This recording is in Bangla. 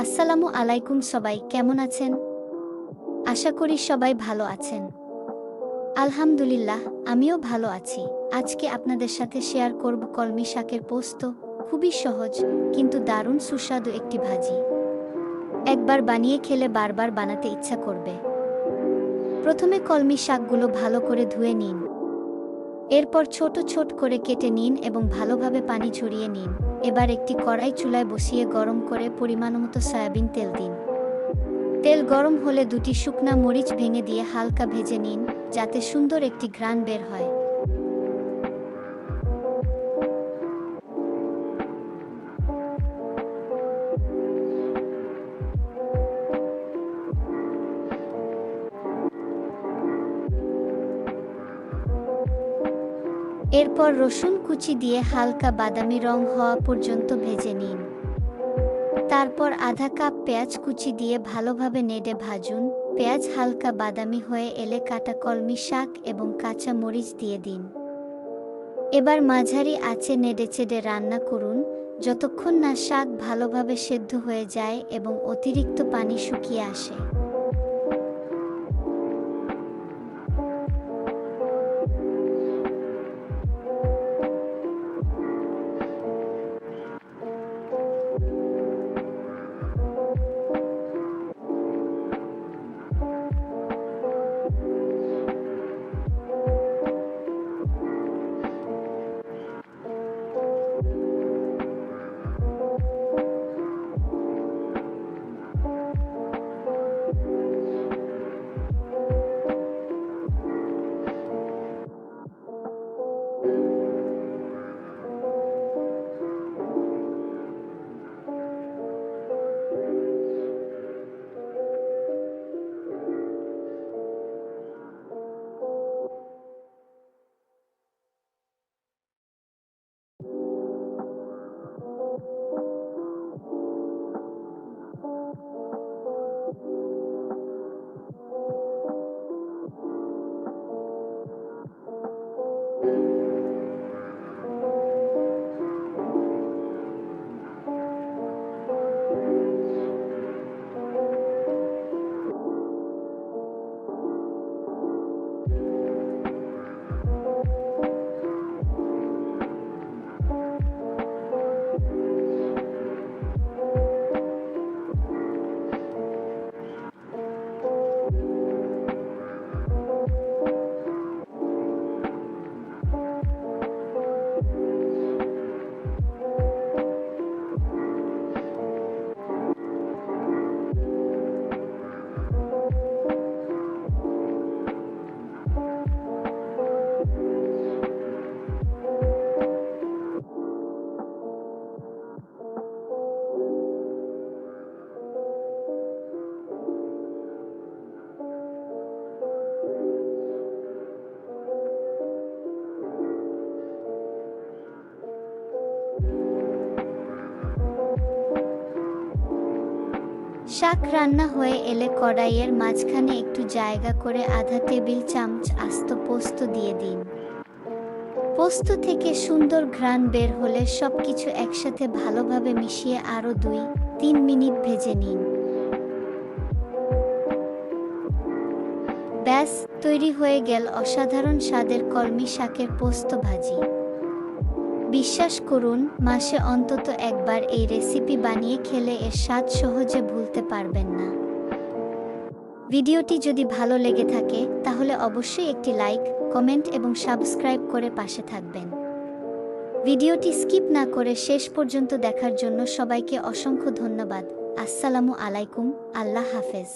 আসসালামু আলাইকুম, সবাই কেমন আছেন? আশা করি সবাই ভালো আছেন। আলহামদুলিল্লাহ, আমিও ভালো আছি। আজকে আপনাদের সাথে শেয়ার করব কলমি শাকের পোস্ত। খুবই সহজ কিন্তু দারুণ সুস্বাদু একটি ভাজি। একবার বানিয়ে খেলে বারবার বানাতে ইচ্ছা করবে। প্রথমে কলমি শাকগুলো ভালো করে ধুয়ে নিন। এরপর ছোট ছোট করে কেটে নিন এবং ভালোভাবে পানি ঝরিয়ে নিন। এবার একটি কড়াই চুলায় বসিয়ে গরম করে পরিমাণমতো সয়াবিন তেল দিন। তেল গরম হলে দুটি শুকনা মরিচ ভেঙে দিয়ে হালকা ভেজে নিন, যাতে সুন্দর একটি ঘ্রাণ বের হয়। এরপর রসুন কুচি দিয়ে হালকা বাদামি রং হওয়া পর্যন্ত ভেজে নিন। তারপর আধা কাপ পেঁয়াজ কুচি দিয়ে ভালোভাবে নেড়ে ভাজুন। পেঁয়াজ হালকা বাদামি হয়ে এলে কাটা কলমি শাক এবং কাঁচা মরিচ দিয়ে দিন। এবার মাঝারি আঁচে নেড়েচেড়ে রান্না করুন, যতক্ষণ না শাক ভালোভাবে সেদ্ধ হয়ে যায় এবং অতিরিক্ত পানি শুকিয়ে আসে। শাক রান্না হয়ে এলে কড়াইয়ের মাঝখানে একটু জায়গা করে আধা টেবিল চামচ আস্ত পোস্ত দিয়ে দিন। পোস্ত থেকে সুন্দর ঘ্রাণ বের হলে সবকিছু একসাথে ভালোভাবে মিশিয়ে আরও 2-3 মিনিট ভেজে নিন। ব্যাস, তৈরি হয়ে গেল অসাধারণ স্বাদের কলমি শাকের পোস্ত ভাজি। বিশ্বাস করুন, মাসে অন্তত একবার এই রেসিপি বানিয়ে খেলে এর স্বাদ সহজে ভুলতে পারবেন না। ভিডিওটি যদি ভালো লেগে থাকে তাহলে অবশ্যই একটি লাইক, কমেন্ট এবং সাবস্ক্রাইব করে পাশে থাকবেন। ভিডিওটি স্কিপ না করে শেষ পর্যন্ত দেখার জন্য সবাইকে অসংখ্য ধন্যবাদ। আসসালামু আলাইকুম, আল্লাহ হাফেজ।